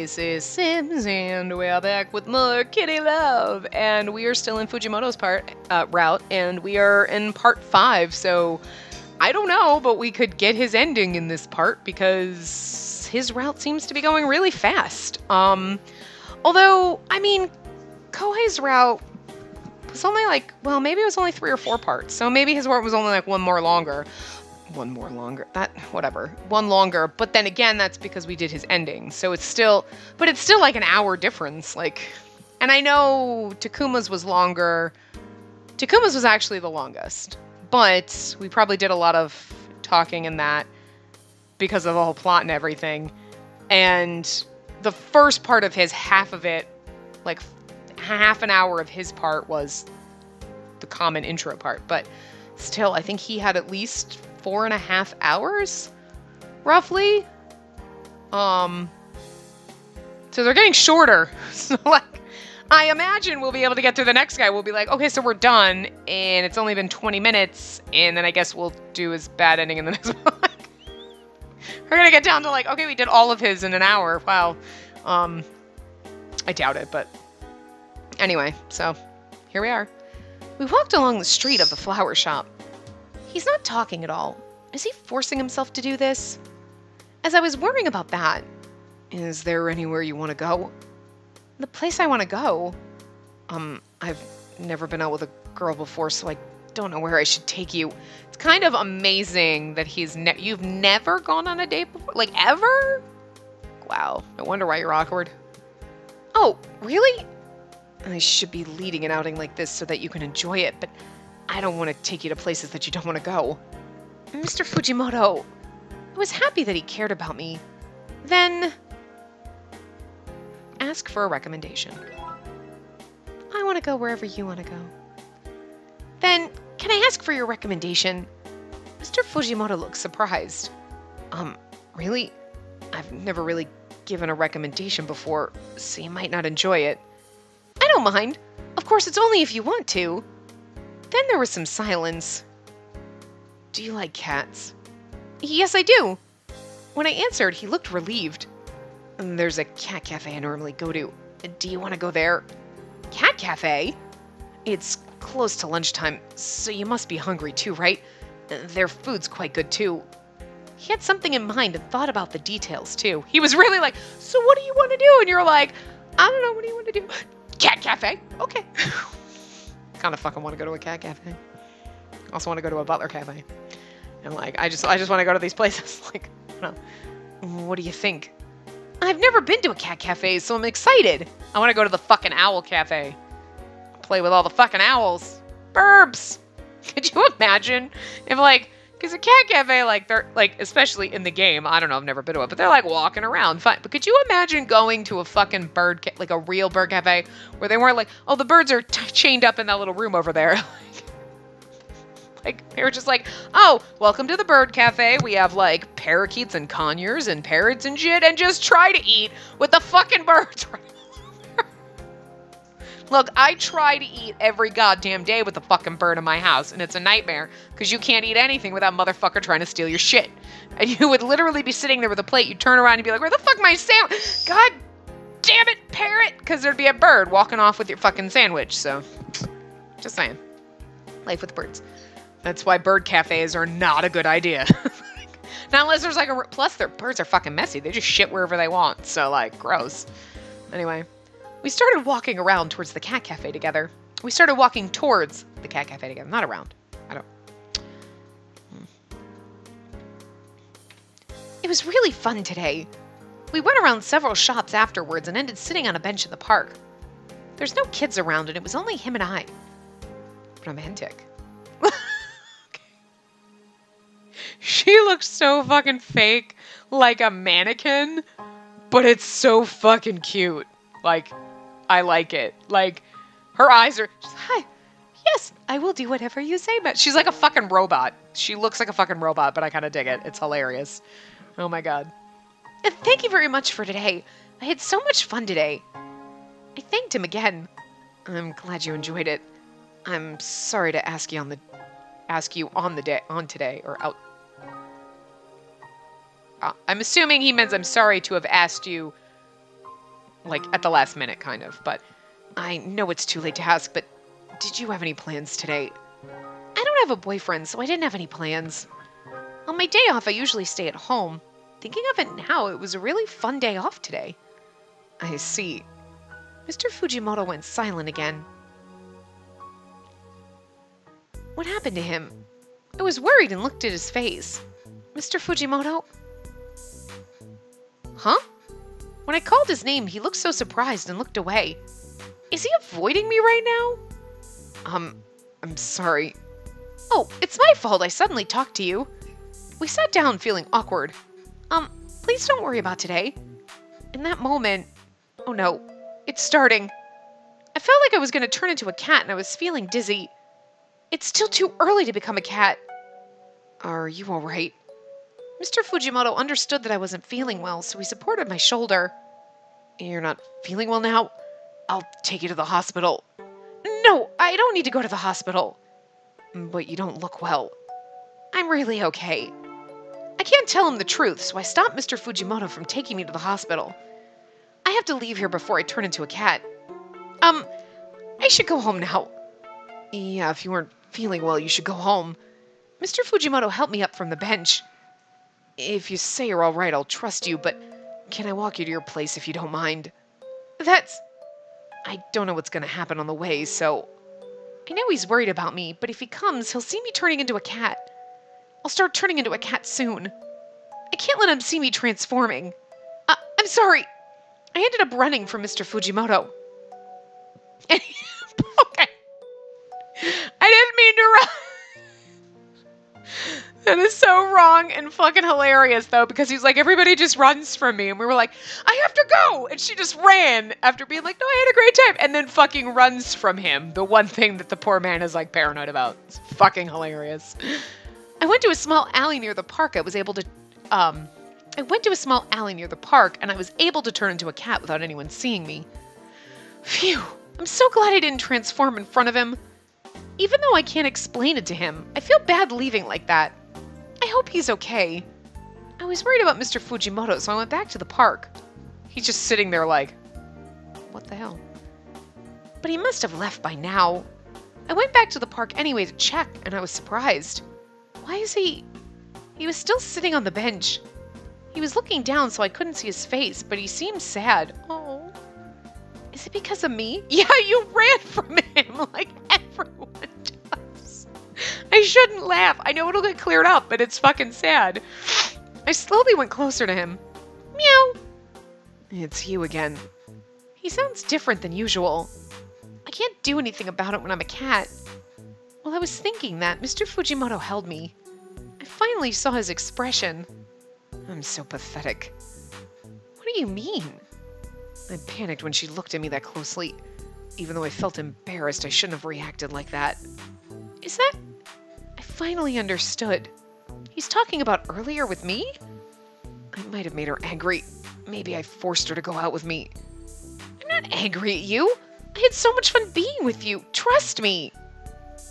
This is Sims, and we are back with more Kitty Love, and we are still in Fujimoto's route, and we are in part 5, so I don't know, but we could get his ending in this part, because his route seems to be going really fast. Although, I mean, Kohei's route was only like, well, maybe it was only 3 or 4 parts, so maybe his route was only like one longer, but then again, that's because we did his ending, so it's still like an hour difference, like, and I know Takuma's was longer. Takuma's was actually the longest, but we probably did a lot of talking in that because of the whole plot and everything, and the first part of his, half of it, like half an hour of his part was the common intro part, but still, I think he had at least 4.5 hours, roughly. So they're getting shorter. So, like, I imagine we'll be able to get through the next guy. We'll be like, okay, so we're done, and it's only been 20 minutes, and then I guess we'll do his bad ending in the next one. We're gonna get down to, like, okay, we did all of his in an hour. Wow. I doubt it, but anyway, so here we are. We walked along the street of the flower shop. He's not talking at all. Is he forcing himself to do this? As I was worrying about that, is there anywhere you want to go? The place I want to go? I've never been out with a girl before, so I don't know where I should take you. It's kind of amazing that you've never gone on a date before? Like, ever? Wow, no wonder why you're awkward. Oh, really? I should be leading an outing like this so that you can enjoy it, but I don't want to take you to places that you don't want to go. Mr. Fujimoto, I was happy that he cared about me. Then, ask for a recommendation. I want to go wherever you want to go. Then, can I ask for your recommendation? Mr. Fujimoto looks surprised. Really? I've never really given a recommendation before, so you might not enjoy it. I don't mind. Of course, it's only if you want to. Then there was some silence. Do you like cats? Yes, I do. When I answered, he looked relieved. There's a cat cafe I normally go to. Do you want to go there? Cat cafe? It's close to lunchtime, so you must be hungry too, right? Their food's quite good too. He had something in mind and thought about the details too. He was really like, so what do you want to do? And you're like, I don't know, what do you want to do? Cat cafe? Okay. Kind of fucking want to go to a cat cafe. Also want to go to a butler cafe. And like, I just want to go to these places. Like, I don't know. What do you think? I've never been to a cat cafe, so I'm excited. I want to go to the fucking owl cafe. Play with all the fucking owls. Burbs. Could you imagine if, like, because a cat cafe, like, they're, like, especially in the game, I don't know, I've never been to it, but they're, like, walking around, fine. But could you imagine going to a fucking like, a real bird cafe, where they weren't like, oh, the birds are chained up in that little room over there. Like, they were just like, oh, welcome to the bird cafe. We have, like, parakeets and conures and parrots and shit, and just try to eat with the fucking birds right. Look, I try to eat every goddamn day with a fucking bird in my house, and it's a nightmare, because you can't eat anything without motherfucker trying to steal your shit. And you would literally be sitting there with a plate, you'd turn around and be like, where the fuck my sandwich? God damn it, parrot! Because there'd be a bird walking off with your fucking sandwich, so. Just saying. Life with birds. That's why bird cafes are not a good idea. Not unless there's like plus their birds are fucking messy, they just shit wherever they want, so like, gross. Anyway. We started walking around towards the cat cafe together. We started walking towards the cat cafe together, not around. I don't. It was really fun today. We went around several shops afterwards and ended sitting on a bench in the park. There's no kids around and it was only him and I. Romantic. Okay. She looks so fucking fake, like a mannequin, but it's so fucking cute. Like, I like it. Like, her eyes are just, hi, yes, I will do whatever you say, but she's like a fucking robot. She looks like a fucking robot, but I kind of dig it. It's hilarious. Oh my god. And thank you very much for today. I had so much fun today. I thanked him again. I'm glad you enjoyed it. I'm sorry to ask you on today, or out. I'm assuming he means I'm sorry to have asked you like at the last minute, kind of. But I know it's too late to ask, but did you have any plans today? I don't have a boyfriend, so I didn't have any plans. On my day off, I usually stay at home. Thinking of it now, it was a really fun day off today. I see. Mr. Fujimoto went silent again. What happened to him? I was worried and looked at his face. Mr. Fujimoto? Huh? When I called his name, he looked so surprised and looked away. Is he avoiding me right now? I'm sorry. Oh, it's my fault I suddenly talked to you. We sat down feeling awkward. Please don't worry about today. In that moment, oh no, it's starting. I felt like I was going to turn into a cat and I was feeling dizzy. It's still too early to become a cat. Are you all right? Mr. Fujimoto understood that I wasn't feeling well, so he supported my shoulder. You're not feeling well now? I'll take you to the hospital. No, I don't need to go to the hospital. But you don't look well. I'm really okay. I can't tell him the truth, so I stopped Mr. Fujimoto from taking me to the hospital. I have to leave here before I turn into a cat. I should go home now. Yeah, if you weren't feeling well, you should go home. Mr. Fujimoto helped me up from the bench. If you say you're all right, I'll trust you, but can I walk you to your place if you don't mind? I don't know what's going to happen on the way, so... I know he's worried about me, but if he comes, he'll see me turning into a cat. I'll start turning into a cat soon. I can't let him see me transforming. I'm sorry. I ended up running from Mr. Fujimoto. Okay. I didn't mean to run. That is so wrong and fucking hilarious, though, because he's like, everybody just runs from me. And we were like, I have to go. And she just ran after being like, no, I had a great time. And then fucking runs from him. The one thing that the poor man is like paranoid about. It's fucking hilarious. I went to a small alley near the park. I went to a small alley near the park and I was able to turn into a cat without anyone seeing me. Phew. I'm so glad I didn't transform in front of him. Even though I can't explain it to him, I feel bad leaving like that. I hope he's okay. I was worried about Mr. Fujimoto, so I went back to the park. He's just sitting there like, what the hell? But he must have left by now. I went back to the park anyway to check, and I was surprised. Why is he... He was still sitting on the bench. He was looking down so I couldn't see his face, but he seemed sad. Oh. Is it because of me? Yeah, you ran from him like everyone does. I shouldn't laugh. I know it'll get cleared up, but it's fucking sad. I slowly went closer to him. Meow. It's you again. He sounds different than usual. I can't do anything about it when I'm a cat. While I was thinking that, Mr. Fujimoto held me. I finally saw his expression. I'm so pathetic. What do you mean? I panicked when she looked at me that closely. Even though I felt embarrassed, I shouldn't have reacted like that. Is that... I finally understood. He's talking about earlier with me? I might have made her angry. Maybe I forced her to go out with me. I'm not angry at you. I had so much fun being with you. Trust me.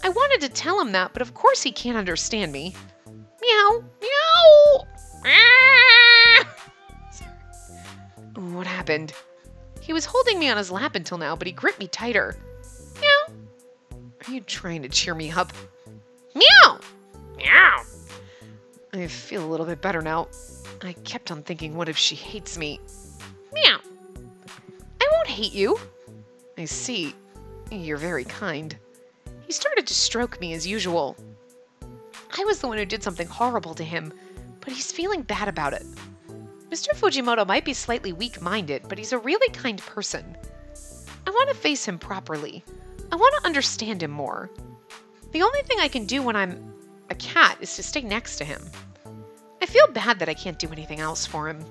I wanted to tell him that, but of course he can't understand me. Meow. Meow. Ah! What happened? He was holding me on his lap until now, but he gripped me tighter. Meow. Are you trying to cheer me up? Meow. Meow. I feel a little bit better now. I kept on thinking, what if she hates me? Meow. I won't hate you. I see. You're very kind. He started to stroke me as usual. I was the one who did something horrible to him, but he's feeling bad about it. Mr. Fujimoto might be slightly weak-minded, but he's a really kind person. I want to face him properly. I want to understand him more. The only thing I can do when I'm a cat is to stay next to him. I feel bad that I can't do anything else for him.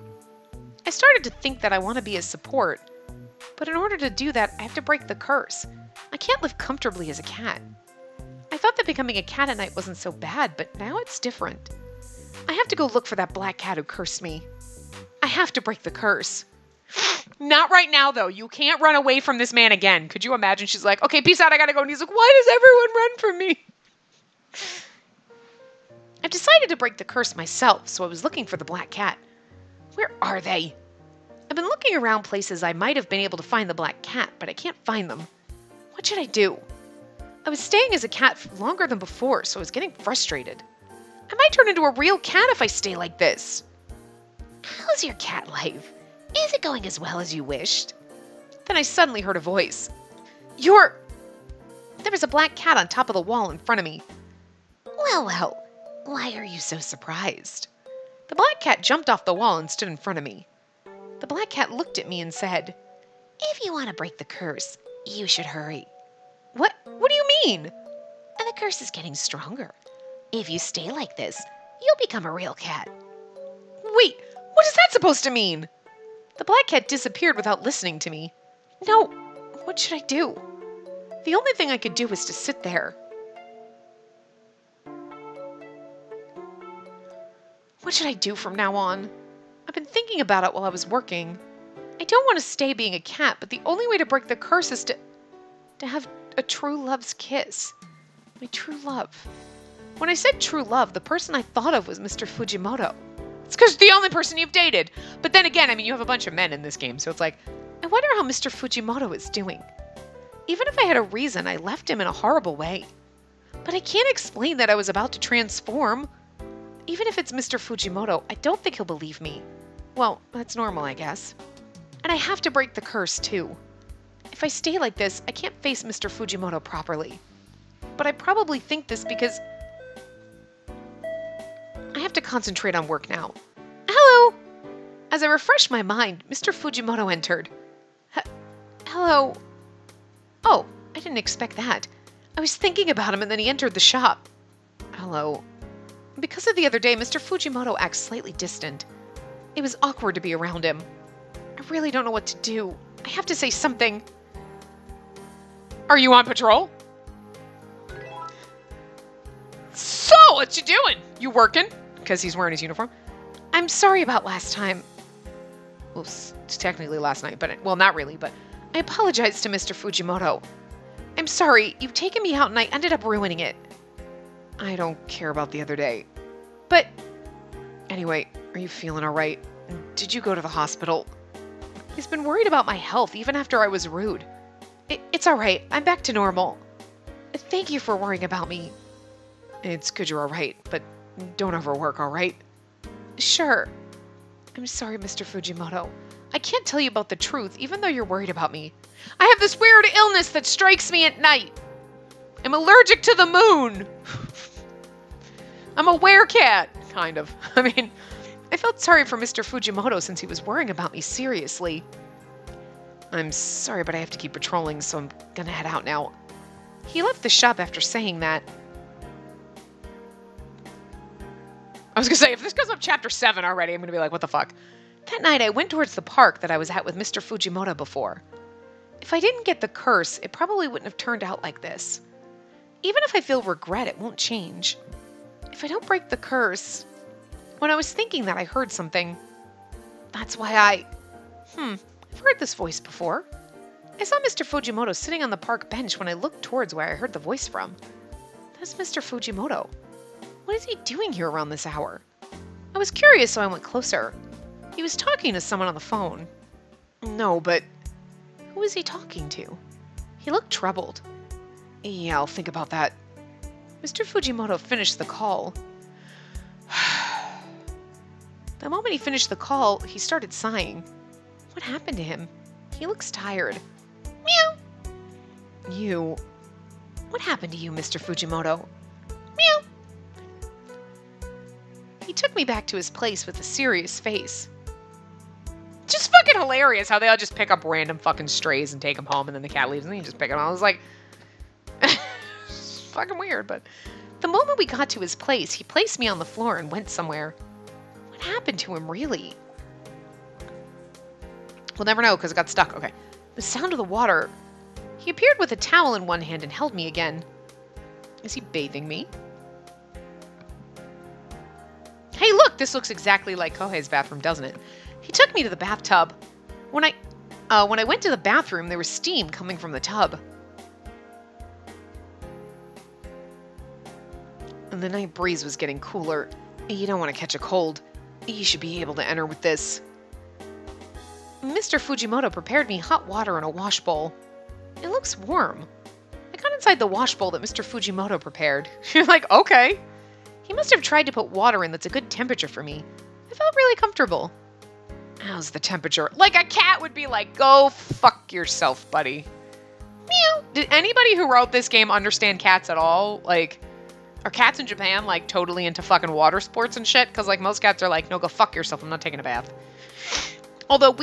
I started to think that I want to be his support, but in order to do that, I have to break the curse. I can't live comfortably as a cat. I thought that becoming a cat at night wasn't so bad, but now it's different. I have to go look for that black cat who cursed me. I have to break the curse. Not right now, though. You can't run away from this man again. Could you imagine? She's like, okay, peace out, I gotta go. And he's like, why does everyone run from me? I've decided to break the curse myself, so I was looking for the black cat. Where are they? I've been looking around places I might have been able to find the black cat, but I can't find them. What should I do? I was staying as a cat for longer than before, so I was getting frustrated. I might turn into a real cat if I stay like this. How's your cat life? Is it going as well as you wished? Then I suddenly heard a voice. There was a black cat on top of the wall in front of me. Well, why are you so surprised? The black cat jumped off the wall and stood in front of me. The black cat looked at me and said, If you want to break the curse, you should hurry. What do you mean? And the curse is getting stronger. If you stay like this, you'll become a real cat. Wait, what is that supposed to mean? The black cat disappeared without listening to me. No, what should I do? The only thing I could do was to sit there. What should I do from now on? I've been thinking about it while I was working. I don't want to stay being a cat, but the only way to break the curse is to have a true love's kiss. My true love. When I said true love, the person I thought of was Mr. Fujimoto. It's because the only person you've dated. But then again, I mean, you have a bunch of men in this game, so it's like, I wonder how Mr. Fujimoto is doing. Even if I had a reason, I left him in a horrible way. But I can't explain that I was about to transform. Even if it's Mr. Fujimoto, I don't think he'll believe me. Well, that's normal, I guess. And I have to break the curse, too. If I stay like this, I can't face Mr. Fujimoto properly. But I probably think this because I have to concentrate on work now. Hello! As I refreshed my mind, Mr. Fujimoto entered. Hello. Oh, I didn't expect that. I was thinking about him and then he entered the shop. Hello. Because of the other day, Mr. Fujimoto acts slightly distant. It was awkward to be around him. I really don't know what to do. I have to say something. Are you on patrol? So, what you doing? You working? Because he's wearing his uniform. I'm sorry about last time. Well, it's technically last night, but well, not really, but I apologize to Mr. Fujimoto. I'm sorry, you've taken me out and I ended up ruining it. I don't care about the other day. But anyway, are you feeling all right? Did you go to the hospital? He's been worried about my health even after I was rude. It's all right. I'm back to normal. Thank you for worrying about me. It's good you're all right, but don't overwork, all right? Sure. I'm sorry, Mr. Fujimoto. I can't tell you about the truth, even though you're worried about me. I have this weird illness that strikes me at night. I'm allergic to the moon. I'm a werecat, kind of. I mean, I felt sorry for Mr. Fujimoto since he was worrying about me seriously. I'm sorry, but I have to keep patrolling, so I'm gonna head out now. He left the shop after saying that. I was gonna say, if this goes up chapter 7 already, I'm gonna be like, what the fuck? That night, I went towards the park that I was at with Mr. Fujimoto before. If I didn't get the curse, it probably wouldn't have turned out like this. Even if I feel regret, it won't change. If I don't break the curse... When I was thinking that, I heard something. That's why I've heard this voice before. I saw Mr. Fujimoto sitting on the park bench when I looked towards where I heard the voice from. That's Mr. Fujimoto. What is he doing here around this hour? I was curious, so I went closer. He was talking to someone on the phone. No, but who is he talking to? He looked troubled. Yeah, I'll think about that. Mr. Fujimoto finished the call. The moment he finished the call, he started sighing. What happened to him? He looks tired. Meow. You. What happened to you, Mr. Fujimoto? Meow. He took me back to his place with a serious face. Just fucking hilarious how they all just pick up random fucking strays and take them home, and then the cat leaves and then you just pick them up. I was like, it's fucking weird, but the moment we got to his place, he placed me on the floor and went somewhere. What happened to him, really? We'll never know because it got stuck. Okay. The sound of the water. He appeared with a towel in one hand and held me again. Is he bathing me? Hey, look! This looks exactly like Kohei's bathroom, doesn't it? He took me to the bathtub. When I went to the bathroom, there was steam coming from the tub. And the night breeze was getting cooler. You don't want to catch a cold. You should be able to enter with this. Mr. Fujimoto prepared me hot water in a wash bowl. It looks warm. I got inside the wash bowl that Mr. Fujimoto prepared. You're like, okay. He must have tried to put water in that's a good temperature for me. I felt really comfortable. How's the temperature? Like a cat would be like, go fuck yourself, buddy. Meow. Did anybody who wrote this game understand cats at all? Like, are cats in Japan like totally into fucking water sports and shit? Because like most cats are like, no, go fuck yourself. I'm not taking a bath. Although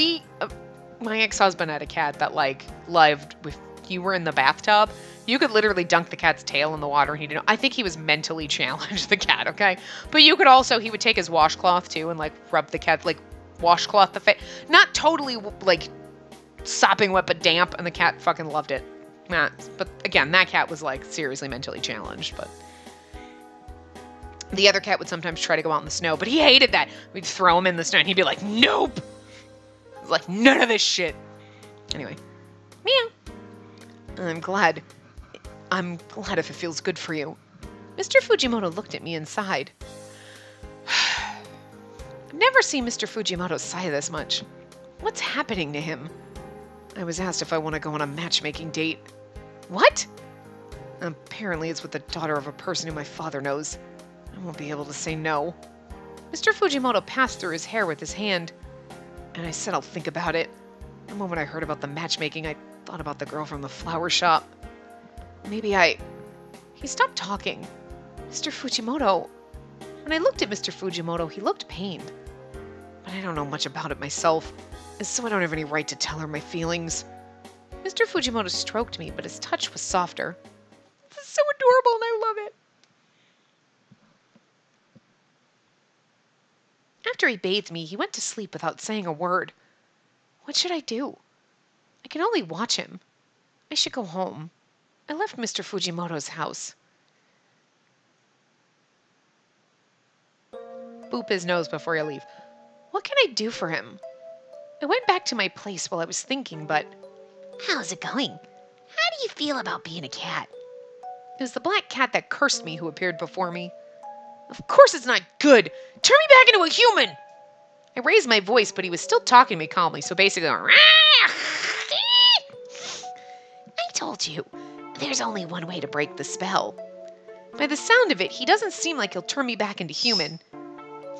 my ex-husband had a cat that like lived with, you were in the bathtub. You could literally dunk the cat's tail in the water and he didn't. I think he was mentally challenged, the cat, okay? But you could also, he would take his washcloth too and like rub the cat, like washcloth the face. Not totally like sopping wet, but damp, and the cat fucking loved it. Nah, but again, that cat was like seriously mentally challenged, but the other cat would sometimes try to go out in the snow, but he hated that. We'd throw him in the snow and he'd be like, nope. Like, none of this shit. Anyway. Meow. I'm glad if it feels good for you. Mr. Fujimoto looked at me and sighed. I've never seen Mr. Fujimoto sigh this much. What's happening to him? I was asked if I want to go on a matchmaking date. What? Apparently it's with the daughter of a person who my father knows. I won't be able to say no. Mr. Fujimoto passed through his hair with his hand, and I said I'll think about it. The moment I heard about the matchmaking, I thought about the girl from the flower shop. He stopped talking. Mr. Fujimoto. When I looked at Mr. Fujimoto, he looked pained. But I don't know much about it myself, and so I don't have any right to tell her my feelings. Mr. Fujimoto stroked me, but his touch was softer. This is so adorable, and I love it. After he bathed me, he went to sleep without saying a word. What should I do? I can only watch him. I should go home. I left Mr. Fujimoto's house. Boop his nose before I leave. What can I do for him? I went back to my place while I was thinking, but... How's it going? How do you feel about being a cat? It was the black cat that cursed me who appeared before me. Of course it's not good! Turn me back into a human! I raised my voice, but he was still talking to me calmly, so basically... I told you, there's only one way to break the spell. By the sound of it, he doesn't seem like he'll turn me back into human.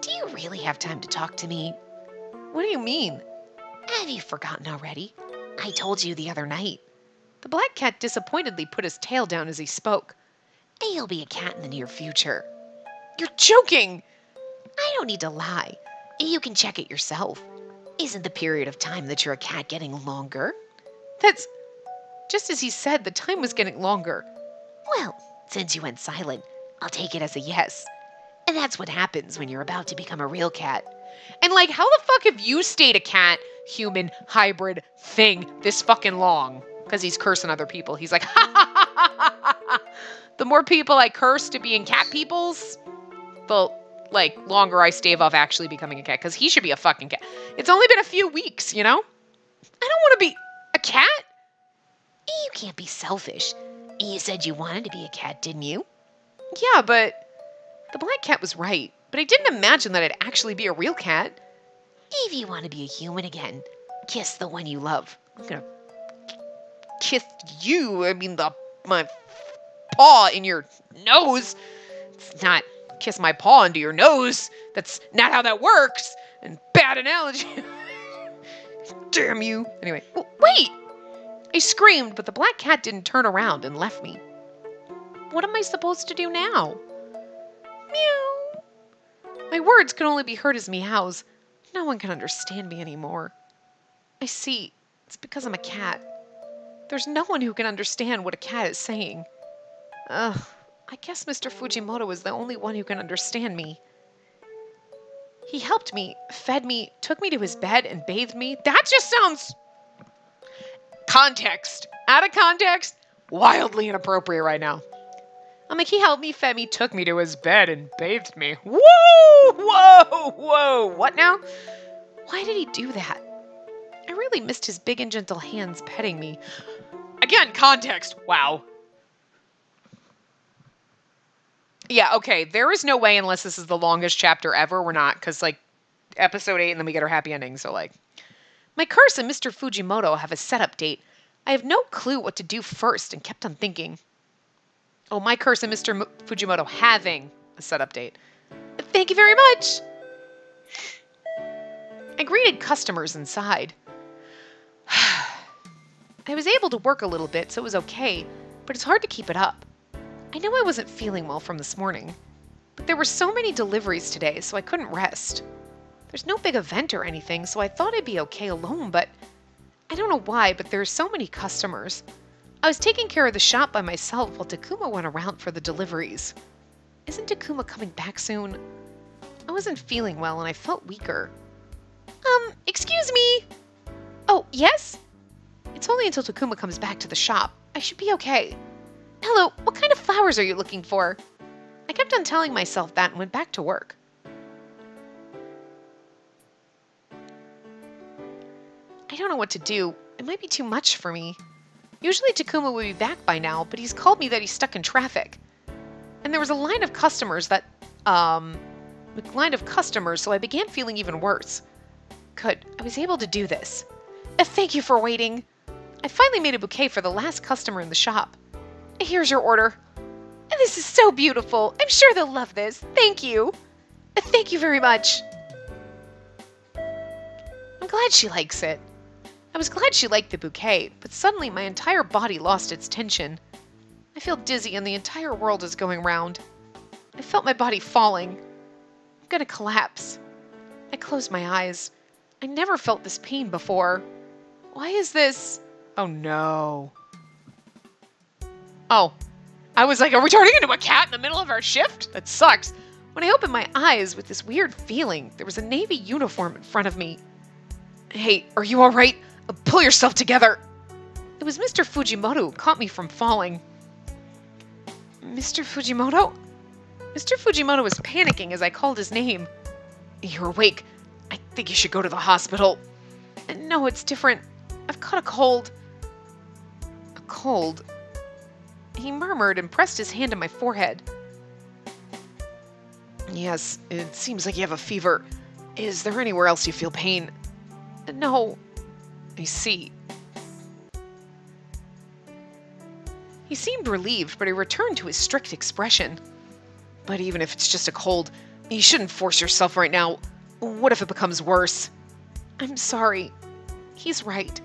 Do you really have time to talk to me? What do you mean? Have you forgotten already? I told you the other night. The black cat disappointedly put his tail down as he spoke. You'll be a cat in the near future. You're joking! I don't need to lie. You can check it yourself. Isn't the period of time that you're a cat getting longer? That's... Just as he said, the time was getting longer. Well, since you went silent, I'll take it as a yes. And that's what happens when you're about to become a real cat. And like, how the fuck have you stayed a cat, human, hybrid thing this fucking long? Because he's cursing other people. He's like, ha ha ha ha ha ha. The more people I curse to being cat peoples, the like longer I stave off actually becoming a cat. Because he should be a fucking cat. It's only been a few weeks, you know? I don't want to be a cat. You can't be selfish. You said you wanted to be a cat, didn't you? Yeah, but the black cat was right. But I didn't imagine that I'd actually be a real cat. If you want to be a human again, kiss the one you love. I'm gonna kiss you. I mean, my paw in your nose. It's not kiss my paw into your nose. That's not how that works. And bad analogy. Damn you. Anyway, wait! I screamed, but the black cat didn't turn around and left me. What am I supposed to do now? Meow. My words can only be heard as meows. No one can understand me anymore. I see. It's because I'm a cat. There's no one who can understand what a cat is saying. Ugh. I guess Mr. Fujimoto is the only one who can understand me. He helped me, fed me, took me to his bed, and bathed me. That just sounds... Context. Out of context, wildly inappropriate right now. I'm like, he helped me, fed me, took me to his bed, and bathed me. Whoa! Whoa! Whoa! What now? Why did he do that? I really missed his big and gentle hands petting me. Again, context. Wow. Yeah, okay. There is no way, unless this is the longest chapter ever, we're not, because, like, episode 8, and then we get our happy ending, so, like... My curse and Mr. Fujimoto have a setup date. I have no clue what to do first and kept on thinking. Oh, my curse and Mr. Fujimoto having a setup date. Thank you very much! I greeted customers inside. I was able to work a little bit, so it was okay, but it's hard to keep it up. I know I wasn't feeling well from this morning, but there were so many deliveries today, so I couldn't rest. There's no big event or anything, so I thought I'd be okay alone, but I don't know why, but there are so many customers. I was taking care of the shop by myself while Takuma went around for the deliveries. Isn't Takuma coming back soon? I wasn't feeling well and I felt weaker. Excuse me? Oh, yes? It's only until Takuma comes back to the shop. I should be okay. Hello, what kind of flowers are you looking for? I kept on telling myself that and went back to work. I don't know what to do. It might be too much for me. Usually Takuma would be back by now, but he's called me that he's stuck in traffic. And there was a line of customers so I began feeling even worse. Good, I was able to do this. Thank you for waiting. I finally made a bouquet for the last customer in the shop. Here's your order. This is so beautiful. I'm sure they'll love this. Thank you. Thank you very much. I'm glad she likes it. I was glad she liked the bouquet, but suddenly my entire body lost its tension. I feel dizzy and the entire world is going round. I felt my body falling. I'm gonna collapse. I closed my eyes. I never felt this pain before. Why is this? Oh no. Oh, I was like, are we turning into a cat in the middle of our shift? That sucks. When I opened my eyes with this weird feeling, there was a navy uniform in front of me. Hey, are you all right? Pull yourself together. It was Mr. Fujimoto who caught me from falling. Mr. Fujimoto? Mr. Fujimoto was panicking as I called his name. You're awake. I think you should go to the hospital. No, it's different. I've caught a cold. A cold? He murmured and pressed his hand on my forehead. Yes, it seems like you have a fever. Is there anywhere else you feel pain? No. I see. He seemed relieved, but he returned to his strict expression. But even if it's just a cold, you shouldn't force yourself right now. What if it becomes worse? I'm sorry. He's right.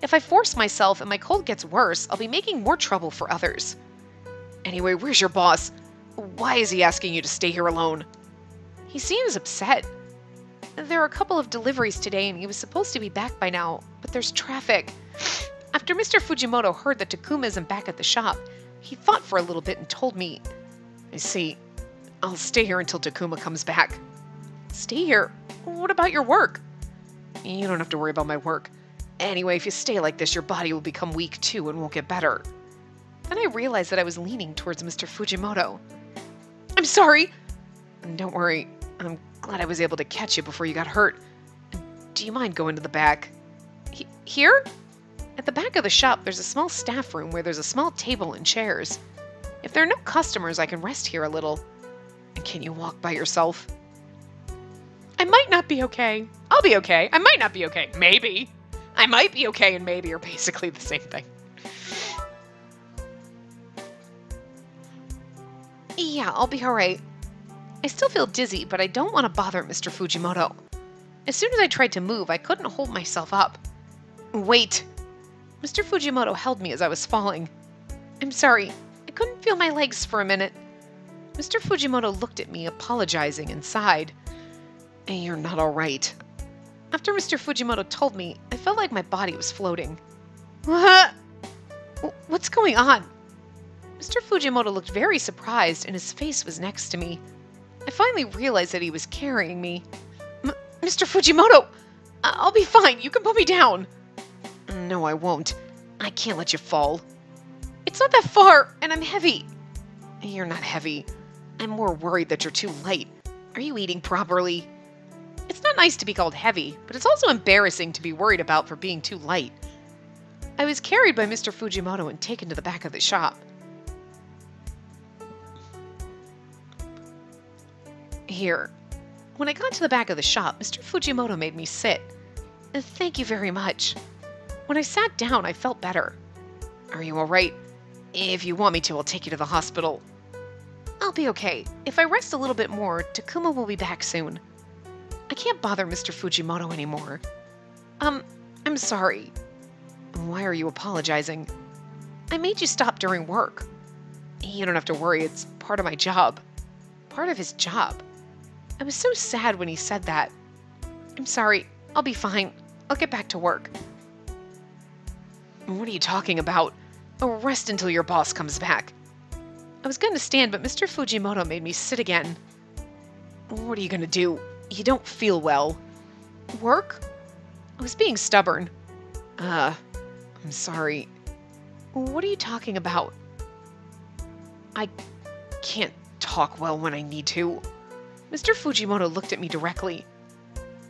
If I force myself and my cold gets worse, I'll be making more trouble for others. Anyway, where's your boss? Why is he asking you to stay here alone? He seems upset. There are a couple of deliveries today and he was supposed to be back by now, but there's traffic. After Mr. Fujimoto heard that Takuma isn't back at the shop, he thought for a little bit and told me, I see. I'll stay here until Takuma comes back. Stay here? What about your work? You don't have to worry about my work. Anyway, if you stay like this, your body will become weak too and won't get better. Then I realized that I was leaning towards Mr. Fujimoto. I'm sorry. Don't worry. I'm glad I was able to catch you before you got hurt. Do you mind going to the back? Here? At the back of the shop, there's a small staff room where there's a small table and chairs. If there are no customers, I can rest here a little. And can you walk by yourself? I might not be okay. I'll be okay. I might not be okay. Maybe. I might be okay and maybe are basically the same thing. Yeah, I'll be alright. I still feel dizzy, but I don't want to bother Mr. Fujimoto. As soon as I tried to move, I couldn't hold myself up. Wait. Mr. Fujimoto held me as I was falling. I'm sorry. I couldn't feel my legs for a minute. Mr. Fujimoto looked at me, apologizing, and sighed. You're not alright. After Mr. Fujimoto told me, I felt like my body was floating. What? What's going on? Mr. Fujimoto looked very surprised and his face was next to me. I finally realized that he was carrying me. Mr. Fujimoto! I'll be fine. You can put me down. No, I won't. I can't let you fall. It's not that far, and I'm heavy. You're not heavy. I'm more worried that you're too light. Are you eating properly? It's not nice to be called heavy, but it's also embarrassing to be worried about for being too light. I was carried by Mr. Fujimoto and taken to the back of the shop. Here. When I got to the back of the shop, Mr. Fujimoto made me sit. Thank you very much. When I sat down, I felt better. Are you all right? If you want me to, I'll take you to the hospital. I'll be okay. If I rest a little bit more, Takuma will be back soon. I can't bother Mr. Fujimoto anymore. I'm sorry. Why are you apologizing? I made you stop during work. You don't have to worry, it's part of my job. Part of his job. I was so sad when he said that. I'm sorry, I'll be fine. I'll get back to work. What are you talking about? Oh, rest until your boss comes back. I was going to stand, but Mr. Fujimoto made me sit again. What are you going to do? You don't feel well. Work? I was being stubborn. I'm sorry. What are you talking about? I can't talk well when I need to. Mr. Fujimoto looked at me directly.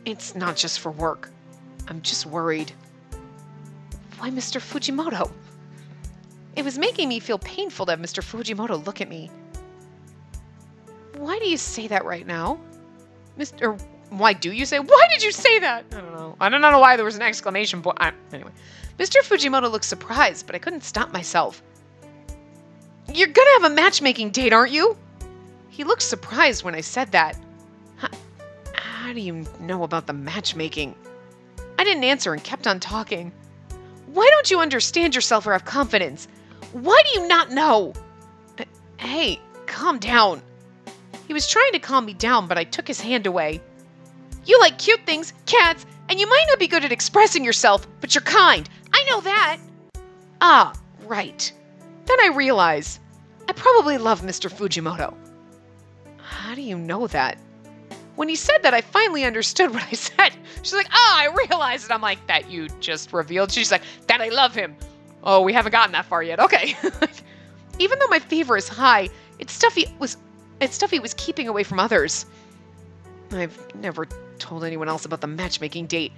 It's not just for work. I'm just worried. Why Mr. Fujimoto? It was making me feel painful to have Mr. Fujimoto look at me. Why do you say that right now? Why do you say? Why did you say that? I don't know. I don't know why there was an exclamation point. Anyway. Mr. Fujimoto looked surprised, but I couldn't stop myself. You're gonna have a matchmaking date, aren't you? He looked surprised when I said that. How do you know about the matchmaking? I didn't answer and kept on talking. Why don't you understand yourself or have confidence? Why do you not know? Hey, calm down. He was trying to calm me down, but I took his hand away. You like cute things, cats, and you might not be good at expressing yourself, but you're kind. I know that. Ah, right. Then I realized I probably love Mr. Fujimoto. How do you know that? When he said that, I finally understood what I said. She's like, I realized it. I'm like, that you just revealed. She's like, that I love him. Oh, we haven't gotten that far yet. Okay. Even though my fever is high, it's stuff he was keeping away from others. I've never told anyone else about the matchmaking date.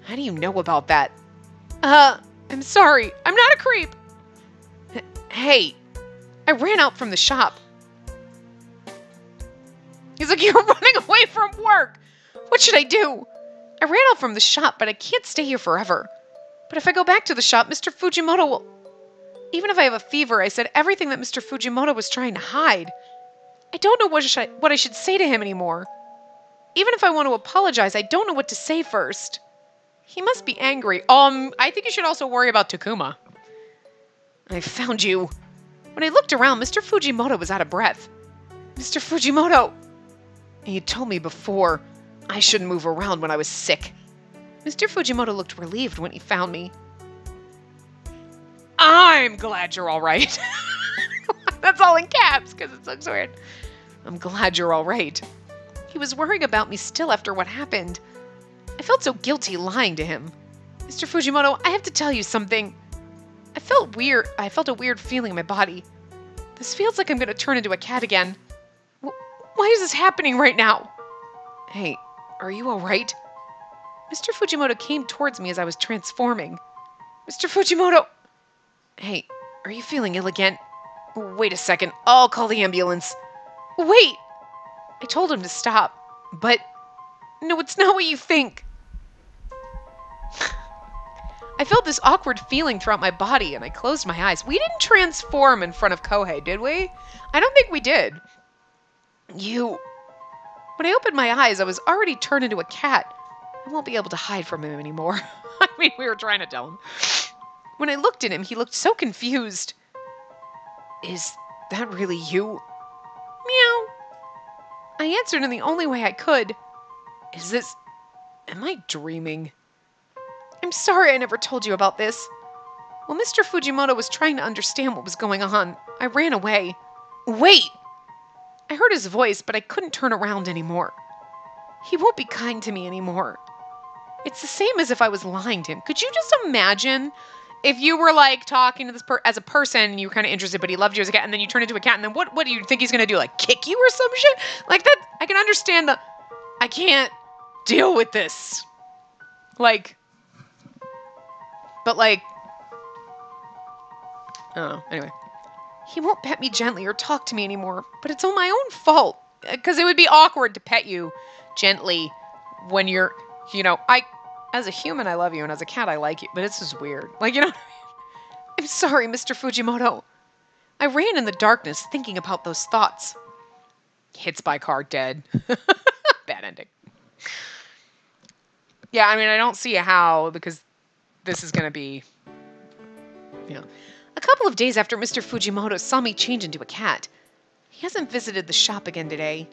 How do you know about that? I'm sorry. I'm not a creep. Hey, I ran out from the shop. He's like, you're running away from work. What should I do? I ran out from the shop, but I can't stay here forever. But if I go back to the shop, Mr. Fujimoto will... Even if I have a fever, I said everything that Mr. Fujimoto was trying to hide. I don't know what I should say to him anymore. Even if I want to apologize, I don't know what to say first. He must be angry. I think you should also worry about Takuma. I found you. When I looked around, Mr. Fujimoto was out of breath. Mr. Fujimoto! You told me before I shouldn't move around when I was sick. Mr. Fujimoto looked relieved when he found me. I'm glad you're all right. That's all in caps because it looks weird. I'm glad you're all right. He was worrying about me still after what happened. I felt so guilty lying to him. Mr. Fujimoto, I have to tell you something. I felt a weird feeling in my body. This feels like I'm going to turn into a cat again. Why is this happening right now? Hey, are you all right? Mr. Fujimoto came towards me as I was transforming. Mr. Fujimoto! Hey, are you feeling ill again? Wait a second, I'll call the ambulance. Wait! I told him to stop, but... No, it's not what you think. I felt this awkward feeling throughout my body, and I closed my eyes. We didn't transform in front of Kohei, did we? I don't think we did. When I opened my eyes, I was already turned into a cat. I won't be able to hide from him anymore. I mean, we were trying to tell him. When I looked at him, he looked so confused. Is that really you? Meow. I answered in the only way I could. Am I dreaming? I'm sorry I never told you about this. While Mr. Fujimoto was trying to understand what was going on, I ran away. Wait! I heard his voice, but I couldn't turn around anymore. He won't be kind to me anymore. It's the same as if I was lying to him. Could you just imagine if you were like talking to this as a person and you were kind of interested, but he loved you as a cat, and then you turn into a cat, and then what do you think he's going to do? Like kick you or some shit? Like that, I can understand I can't deal with this. But I don't know. Anyway. He won't pet me gently or talk to me anymore, but it's all my own fault. Because it would be awkward to pet you gently when you're, As a human, I love you, and as a cat, I like you, but it's just weird. Like, you know, I'm sorry, Mr. Fujimoto. I ran in the darkness thinking about those thoughts. Hits by car, dead. Bad ending. Yeah, I mean, I don't see how, because this is going to be, you know. A couple of days after Mr. Fujimoto saw me change into a cat. He hasn't visited the shop again today.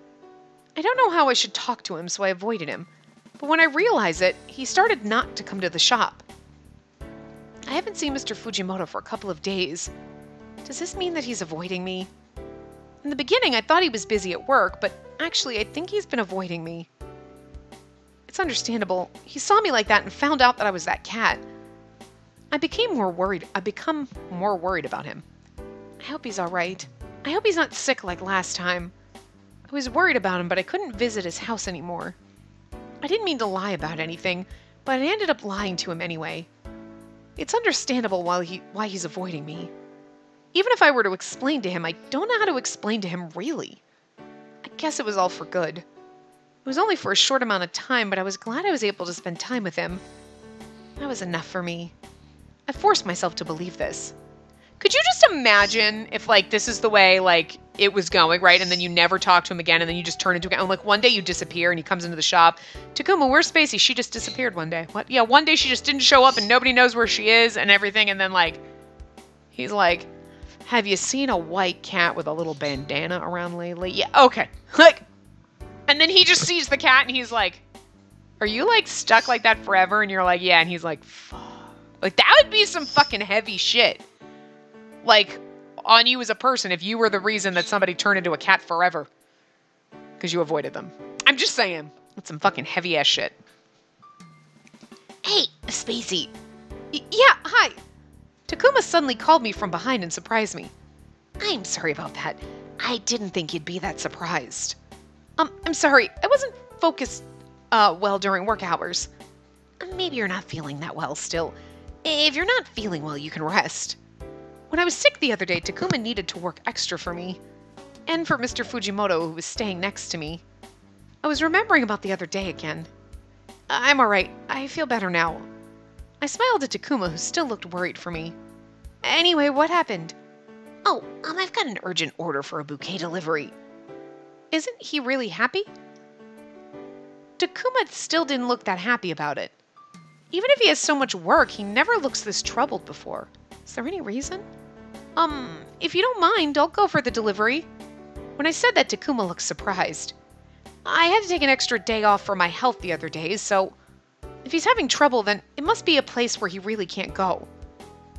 I don't know how I should talk to him, so I avoided him. But when I realized it, he started not to come to the shop. I haven't seen Mr. Fujimoto for a couple of days. Does this mean that he's avoiding me? In the beginning, I thought he was busy at work, but actually, I think he's been avoiding me. It's understandable. He saw me like that and found out that I was that cat. I've become more worried about him. I hope he's all right. I hope he's not sick like last time. I was worried about him, but I couldn't visit his house anymore. I didn't mean to lie about anything, but I ended up lying to him anyway. It's understandable why he's avoiding me. Even if I were to explain to him, I don't know how to explain to him really. I guess it was all for good. It was only for a short amount of time, but I was glad I was able to spend time with him. That was enough for me. I forced myself to believe this. Could you just imagine if, like, this is the way, like, it was going, right? And then you never talk to him again, and then you just turn into a... And, like, one day you disappear, and he comes into the shop. Takuma, where's Spacey? She just disappeared one day. What? Yeah, one day she just didn't show up, and nobody knows where she is, and everything. And then, like, he's like, have you seen a white cat with a little bandana around lately? Yeah, okay. Like, and then he just sees the cat, and he's like, are you, like, stuck like that forever? And you're like, yeah. And he's like, fuck. Like, that would be some fucking heavy shit. Like, on you as a person if you were the reason that somebody turned into a cat forever. Because you avoided them. I'm just saying. That's some fucking heavy-ass shit. Hey, Spacey. Yeah, hi. Takuma suddenly called me from behind and surprised me. I'm sorry about that. I didn't think you'd be that surprised. I'm sorry. I wasn't focused, well during work hours. Maybe you're not feeling that well still. If you're not feeling well, you can rest. When I was sick the other day, Takuma needed to work extra for me. And for Mr. Fujimoto, who was staying next to me. I was remembering about the other day again. I'm alright. I feel better now. I smiled at Takuma, who still looked worried for me. Anyway, what happened? Oh, I've got an urgent order for a bouquet delivery. Isn't he really happy? Takuma still didn't look that happy about it. Even if he has so much work, he never looks this troubled before. Is there any reason? If you don't mind, I'll go for the delivery. When I said that, Takuma looked surprised. I had to take an extra day off for my health the other day, so if he's having trouble, then it must be a place where he really can't go.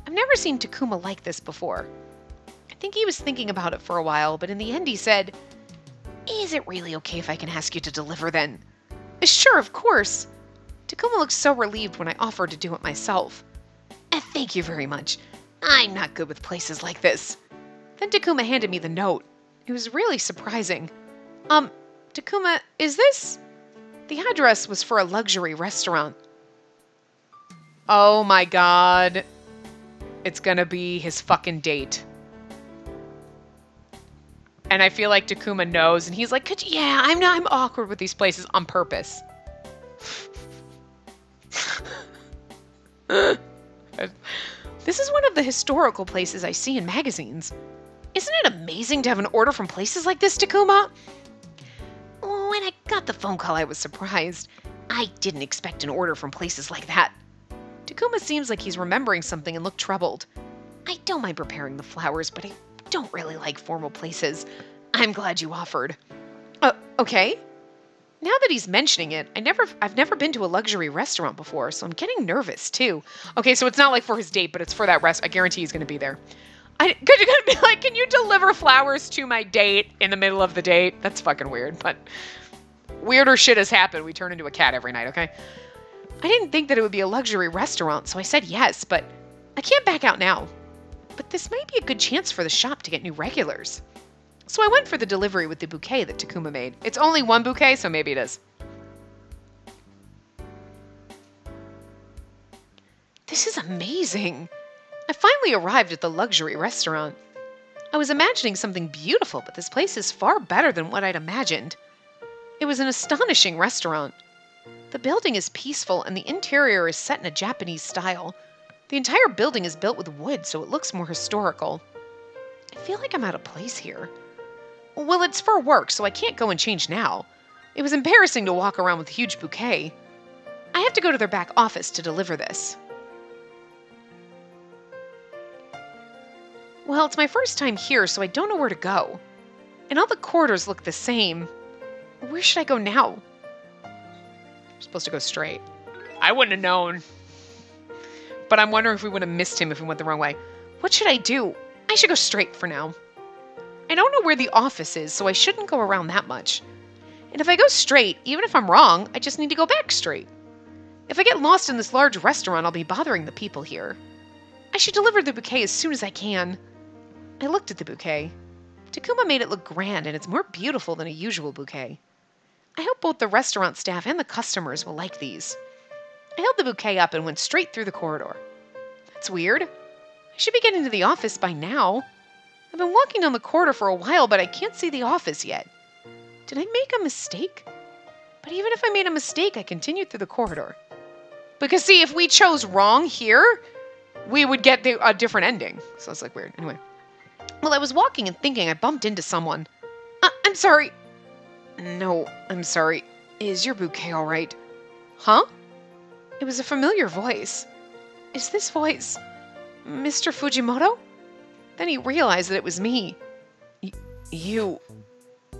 I've never seen Takuma like this before. I think he was thinking about it for a while, but in the end he said, is it really okay if I can ask you to deliver then? Sure, of course. Takuma looked so relieved when I offered to do it myself. Thank you very much. I'm not good with places like this. Then Takuma handed me the note. It was really surprising. Takuma, is this... The address was for a luxury restaurant. Oh my god. It's gonna be his fucking date. And I feel like Takuma knows, and he's like, yeah, I'm awkward with these places on purpose. This is one of the historical places I see in magazines. Isn't it amazing to have an order from places like this, Takuma? When I got the phone call, I was surprised. I didn't expect an order from places like that. Takuma seems like he's remembering something and looked troubled. I don't mind preparing the flowers, but I don't really like formal places. I'm glad you offered. Okay. Now that he's mentioning it, I've never been to a luxury restaurant before, so I'm getting nervous too. Okay, so it's not like for his date, but it's for that I guarantee he's gonna be there. Could you gonna be like, can you deliver flowers to my date in the middle of the date? That's fucking weird, but weirder shit has happened. We turn into a cat every night, okay? I didn't think that it would be a luxury restaurant, so I said yes, but I can't back out now. But this might be a good chance for the shop to get new regulars. So I went for the delivery with the bouquet that Takuma made. It's only one bouquet, so maybe it is. This is amazing. I finally arrived at the luxury restaurant. I was imagining something beautiful, but this place is far better than what I'd imagined. It was an astonishing restaurant. The building is peaceful and the interior is set in a Japanese style. The entire building is built with wood, so it looks more historical. I feel like I'm out of place here. Well, it's for work, so I can't go and change now. It was embarrassing to walk around with a huge bouquet. I have to go to their back office to deliver this. Well, it's my first time here, so I don't know where to go. And all the corridors look the same. Where should I go now? You're supposed to go straight. I wouldn't have known. But I'm wondering if we would have missed him if we went the wrong way. What should I do? I should go straight for now. I don't know where the office is, so I shouldn't go around that much. And if I go straight, even if I'm wrong, I just need to go back straight. If I get lost in this large restaurant, I'll be bothering the people here. I should deliver the bouquet as soon as I can. I looked at the bouquet. Takuma made it look grand, and it's more beautiful than a usual bouquet. I hope both the restaurant staff and the customers will like these. I held the bouquet up and went straight through the corridor. That's weird. I should be getting to the office by now. I've been walking down the corridor for a while, but I can't see the office yet. Did I make a mistake? But even if I made a mistake, I continued through the corridor. Because see, if we chose wrong here, we would get a different ending. So it's like weird. Anyway. While I was walking and thinking, I bumped into someone. I'm sorry. No, I'm sorry. Is your bouquet all right? Huh? It was a familiar voice. Is this voice Mr. Fujimoto? Then he realized that it was me. You.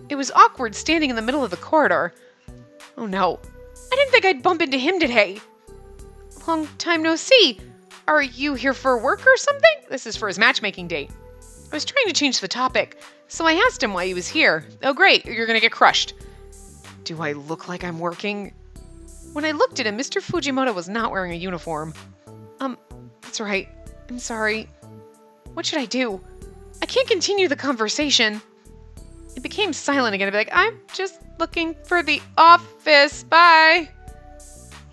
It was awkward standing in the middle of the corridor. Oh no. I didn't think I'd bump into him today. Long time no see. Are you here for work or something? This is for his matchmaking date. I was trying to change the topic, so I asked him why he was here. Oh great, you're gonna get crushed. Do I look like I'm working? When I looked at him, Mr. Fujimoto was not wearing a uniform. That's right. I'm sorry. What should I do? I can't continue the conversation. It became silent again. I'd be like, I'm just looking for the office. Bye.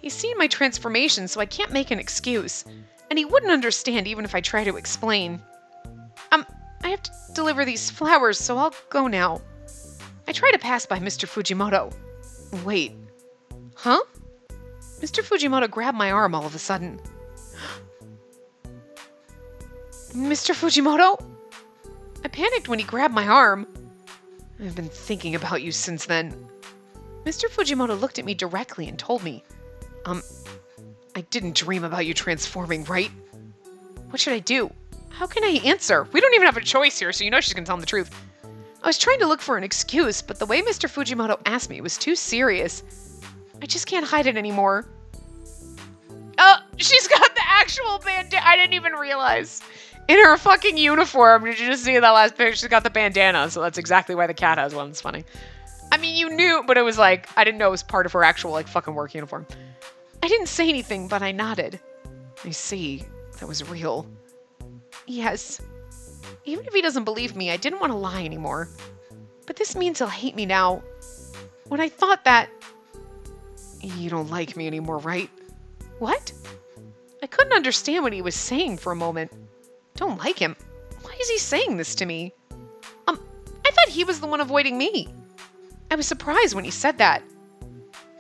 He's seen my transformation, so I can't make an excuse. And he wouldn't understand even if I try to explain. I have to deliver these flowers, so I'll go now. I try to pass by Mr. Fujimoto. Wait. Huh? Mr. Fujimoto grabbed my arm all of a sudden. Mr. Fujimoto? I panicked when he grabbed my arm. I've been thinking about you since then. Mr. Fujimoto looked at me directly and told me, I didn't dream about you transforming, right? What should I do? How can I answer? We don't even have a choice here, so you know she's gonna tell him the truth. I was trying to look for an excuse, but the way Mr. Fujimoto asked me was too serious. I just can't hide it anymore. Oh, she's got the actual bandana. I didn't even realize. In her fucking uniform. Did you just see that last picture? She's got the bandana, so that's exactly why the cat has one. It's funny. I mean, you knew, but it was like, I didn't know it was part of her actual, like, fucking work uniform. I didn't say anything, but I nodded. I see. That was real. Yes. Even if he doesn't believe me, I didn't want to lie anymore. But this means he'll hate me now. When I thought that... You don't like me anymore, right? What? I couldn't understand what he was saying for a moment. Don't like him? Why is he saying this to me? I thought he was the one avoiding me. I was surprised when he said that.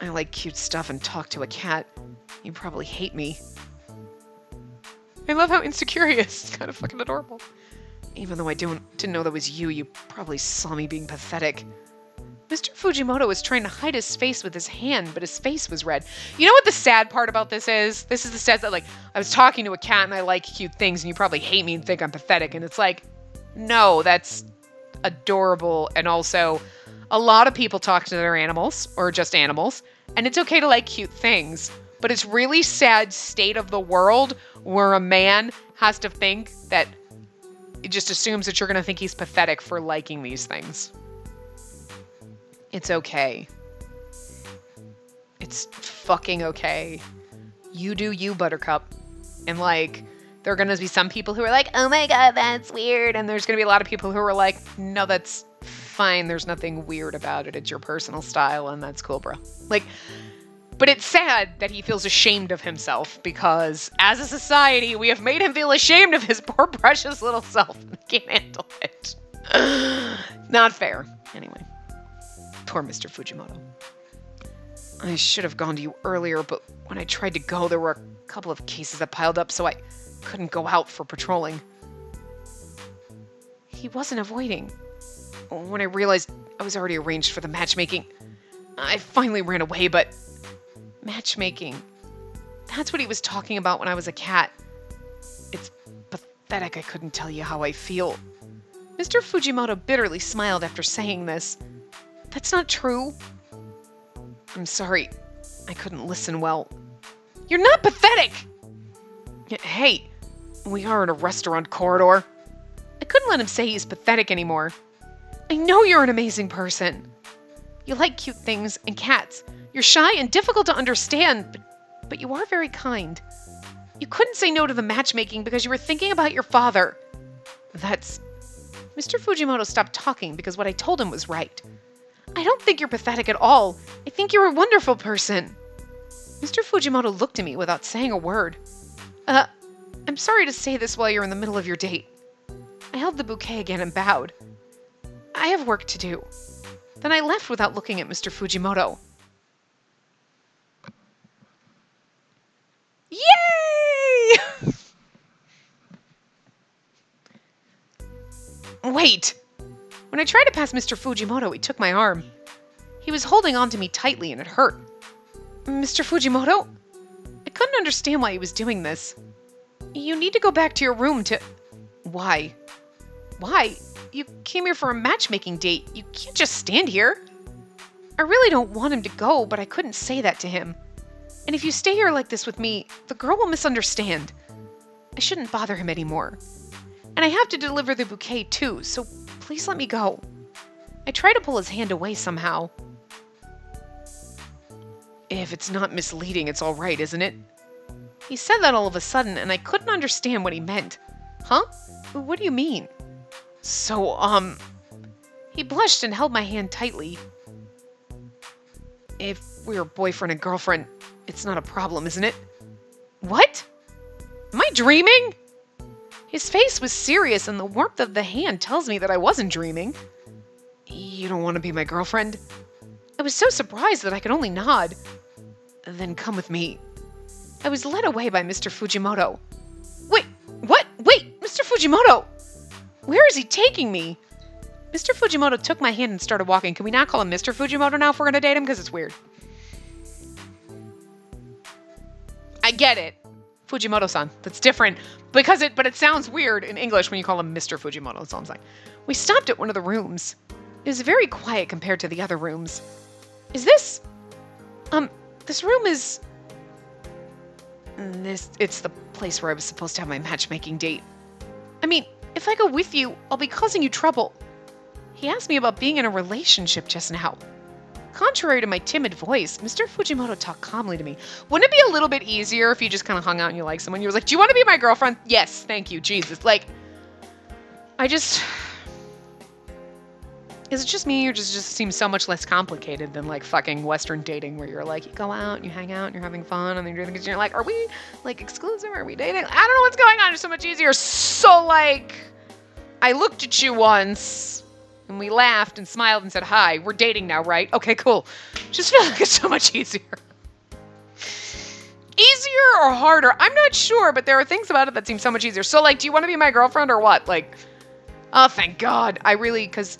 I like cute stuff and talk to a cat. You probably hate me. I love how insecure he is. It's kind of fucking adorable. Even though I didn't know that was you, you probably saw me being pathetic. Mr. Fujimoto was trying to hide his face with his hand, but his face was red. You know what the sad part about this is? This is the sad that, like, I was talking to a cat and I like cute things and you probably hate me and think I'm pathetic. And it's like, no, that's adorable. And also, a lot of people talk to their animals, or just animals, and it's okay to like cute things. But it's really sad state of the world where a man has to think that it just assumes that you're going to think he's pathetic for liking these things. It's okay. It's fucking okay. You do you, Buttercup. And, like, there are going to be some people who are like, oh my god, that's weird. And there's going to be a lot of people who are like, no, that's fine. There's nothing weird about it. It's your personal style, and that's cool, bro. Like, but it's sad that he feels ashamed of himself because, as a society, we have made him feel ashamed of his poor, precious little self. And he can't handle it. Not fair. Anyway. Poor Mr. Fujimoto. I should have gone to you earlier, but when I tried to go, there were a couple of cases that piled up, so I couldn't go out for patrolling. He wasn't avoiding. When I realized I was already arranged for the matchmaking, I finally ran away, but... Matchmaking. That's what he was talking about when I was a cat. It's pathetic I couldn't tell you how I feel. Mr. Fujimoto bitterly smiled after saying this. That's not true. I'm sorry. I couldn't listen well. You're not pathetic! Hey, we are in a restaurant corridor. I couldn't let him say he's pathetic anymore. I know you're an amazing person. You like cute things and cats. You're shy and difficult to understand, but you are very kind. You couldn't say no to the matchmaking because you were thinking about your father. That's... Mr. Fujimoto stopped talking because what I told him was right. I don't think you're pathetic at all. I think you're a wonderful person. Mr. Fujimoto looked at me without saying a word. I'm sorry to say this while you're in the middle of your date. I held the bouquet again and bowed. I have work to do. Then I left without looking at Mr. Fujimoto. Yay! Wait! When I tried to pass Mr. Fujimoto, he took my arm. He was holding on to me tightly and it hurt. Mr. Fujimoto? I couldn't understand why he was doing this. You need to go back to your room to... Why? Why? You came here for a matchmaking date. You can't just stand here. I really don't want him to go, but I couldn't say that to him. And if you stay here like this with me, the girl will misunderstand. I shouldn't bother him anymore. And I have to deliver the bouquet too, so please let me go. I try to pull his hand away somehow. If it's not misleading, it's all right, isn't it? He said that all of a sudden, and I couldn't understand what he meant. Huh? What do you mean? So, He blushed and held my hand tightly. If we were boyfriend and girlfriend, it's not a problem, isn't it? What? Am I dreaming? His face was serious, and the warmth of the hand tells me that I wasn't dreaming. You don't want to be my girlfriend? I was so surprised that I could only nod. Then come with me. I was led away by Mr. Fujimoto. Wait, what? Wait, Mr. Fujimoto! Where is he taking me? Mr. Fujimoto took my hand and started walking. Can we not call him Mr. Fujimoto now if we're going to date him? Because it's weird. I get it. Fujimoto-san. That's different. But it sounds weird in English when you call him Mr. Fujimoto. That's all I'm saying. We stopped at one of the rooms. It was very quiet compared to the other rooms. Is this... This room is... It's the place where I was supposed to have my matchmaking date. I mean, if I go with you, I'll be causing you trouble. He asked me about being in a relationship just now. Contrary to my timid voice, Mr. Fujimoto talked calmly to me. Wouldn't it be a little bit easier if you just kind of hung out and you like someone? You were like, do you want to be my girlfriend? Yes, thank you, Jesus. Like, is it just me, or does it just seem so much less complicated than, like, fucking Western dating where you're like, you go out and you hang out and you're having fun and then you're doing things and you're like, are we, like, exclusive? Are we dating? I don't know what's going on. It's so much easier. So, like, I looked at you once and we laughed and smiled and said, hi, we're dating now, right? Okay, cool. Just feel like it's so much easier. Easier or harder? I'm not sure, but there are things about it that seem so much easier. So, like, do you want to be my girlfriend or what? Like, oh, thank God. I really, because...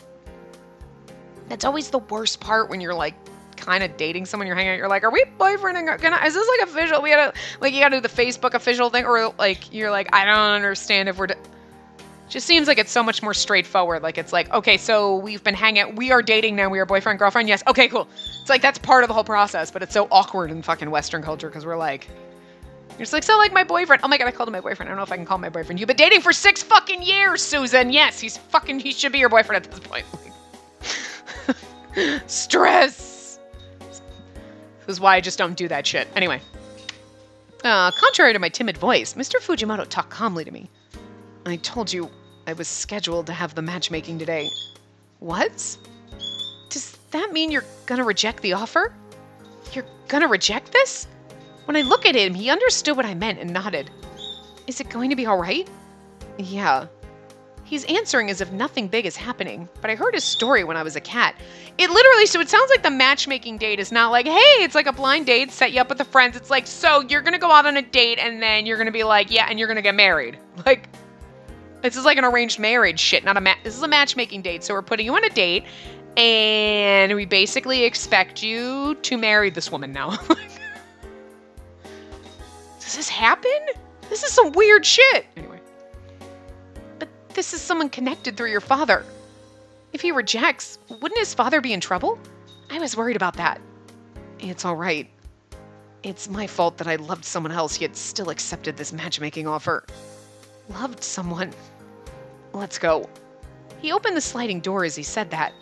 That's always the worst part when you're, like, kind of dating someone, you're hanging out, you're like, are we boyfriend and girlfriend? Is this, like, official? We gotta, like, you gotta do the Facebook official thing, or, like, you're like, I don't understand if we're... Just seems like it's so much more straightforward. Like, it's like, okay, so we've been hanging out, we are dating now, we are boyfriend, girlfriend, yes, okay, cool. It's like, that's part of the whole process, but it's so awkward in fucking Western culture, because we're like... You're just like, so, like, my boyfriend. Oh my God, I called him my boyfriend. I don't know if I can call him my boyfriend. You've been dating for 6 fucking years, Susan. Yes, he should be your boyfriend at this point. Stress. This is why I just don't do that shit. Anyway. Contrary to my timid voice, Mr. Fujimoto talked calmly to me. I told you I was scheduled to have the matchmaking today. What? Does that mean you're gonna reject the offer? You're gonna reject this? When I look at him, he understood what I meant and nodded. Is it going to be all right? Yeah. He's answering as if nothing big is happening, but I heard his story when I was a cat. It literally, so it sounds like the matchmaking date is not like, hey, it's like a blind date, set you up with the friends. It's like, so you're going to go out on a date and then you're going to be like, yeah, and you're going to get married. Like, this is like an arranged marriage shit, not this is a matchmaking date. So we're putting you on a date and we basically expect you to marry this woman now. Does this happen? This is some weird shit. Anyway. But this is someone connected through your father. If he rejects, wouldn't his father be in trouble? I was worried about that. It's all right. It's my fault that I loved someone else yet still accepted this matchmaking offer. Loved someone. Let's go. He opened the sliding door as he said that.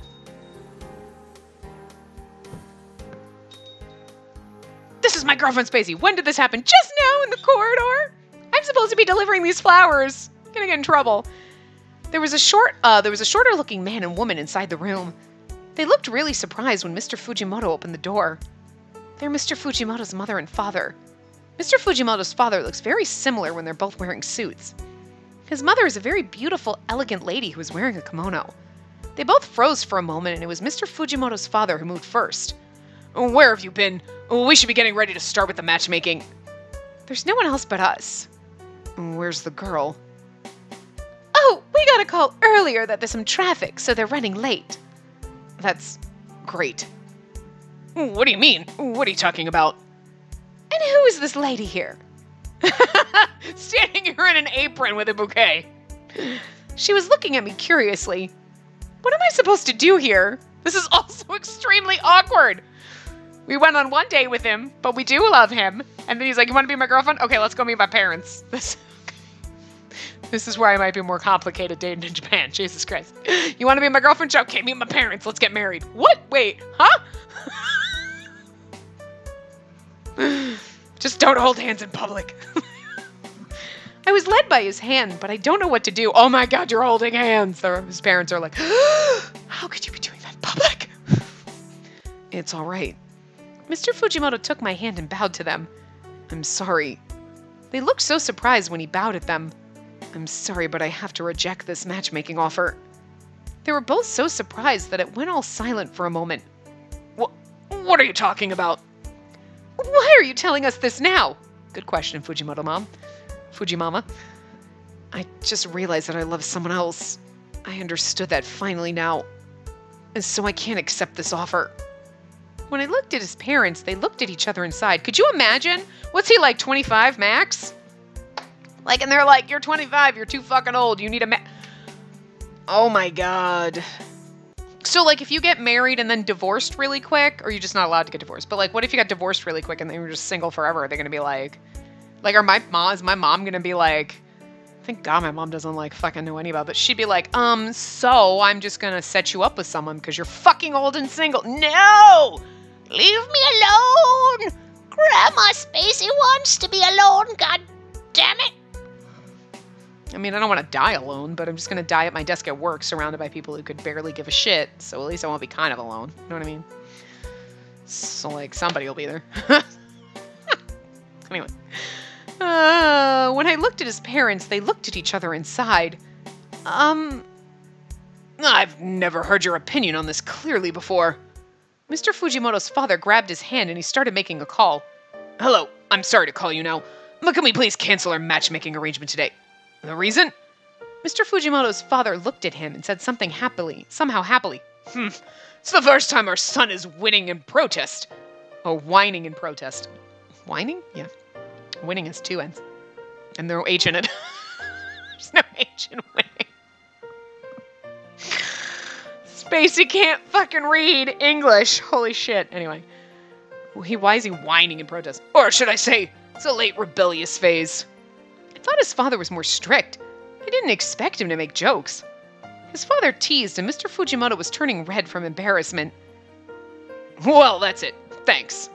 This is my girlfriend, Spacey. When did this happen? Just now in the corridor. I'm supposed to be delivering these flowers. Gonna get in trouble. There was a shorter-looking man and woman inside the room. They looked really surprised when Mr. Fujimoto opened the door. They're Mr. Fujimoto's mother and father. Mr. Fujimoto's father looks very similar when they're both wearing suits. His mother is a very beautiful, elegant lady who is wearing a kimono. They both froze for a moment, and it was Mr. Fujimoto's father who moved first. Where have you been? We should be getting ready to start with the matchmaking. There's no one else but us. Where's the girl? Oh, we got a call earlier that there's some traffic, so they're running late. That's great. What do you mean? What are you talking about? And who is this lady here? Standing here in an apron with a bouquet. She was looking at me curiously. What am I supposed to do here? This is also extremely awkward. We went on one date with him, but we do love him. And then he's like, you want to be my girlfriend? Okay, let's go meet my parents. This is where I might be more complicated dating in Japan. Jesus Christ. You want to be my girlfriend? Okay, meet my parents. Let's get married. What? Wait, huh? Just don't hold hands in public. I was led by his hand, but I don't know what to do. Oh my God, you're holding hands. His parents are like, how could you be doing that in public? It's all right. Mr. Fujimoto took my hand and bowed to them. I'm sorry. They looked so surprised when he bowed at them. I'm sorry, but I have to reject this matchmaking offer. They were both so surprised that it went all silent for a moment. What are you talking about? Why are you telling us this now? Good question, Fujimoto Mom. Fujimama. I just realized that I love someone else. I understood that finally now. And so I can't accept this offer. When I looked at his parents, they looked at each other inside. Could you imagine? What's he like, 25 max? Like, and they're like, you're 25, you're too fucking old, you need a Oh my God. So, like, if you get married and then divorced really quick, or you're just not allowed to get divorced, but, like, what if you got divorced really quick and then you were just single forever? Are they going to be like, is my mom going to be like, thank God my mom doesn't, like, fucking know any about this. She'd be like, so I'm just going to set you up with someone because you're fucking old and single. No! Leave me alone! Grandma Spacey wants to be alone, god damn it! I mean, I don't want to die alone, but I'm just going to die at my desk at work surrounded by people who could barely give a shit, so at least I won't be kind of alone. You know what I mean? So, like, somebody will be there. Anyway. When I looked at his parents, they looked at each other inside. I've never heard your opinion on this clearly before. Mr. Fujimoto's father grabbed his hand and he started making a call. Hello, I'm sorry to call you now, but can we please cancel our matchmaking arrangement today? The reason? Mr. Fujimoto's father looked at him and said somehow happily. It's the first time our son is winning in protest. Or whining in protest. Whining? Yeah. Winning has two N's. And no H in it. There's no H in winning. Spacey can't fucking read English. Holy shit. Anyway. Why is he whining in protest? Or should I say, it's a late rebellious phase. I thought his father was more strict. I didn't expect him to make jokes. His father teased and Mr. Fujimoto was turning red from embarrassment. Well, that's it. Thanks.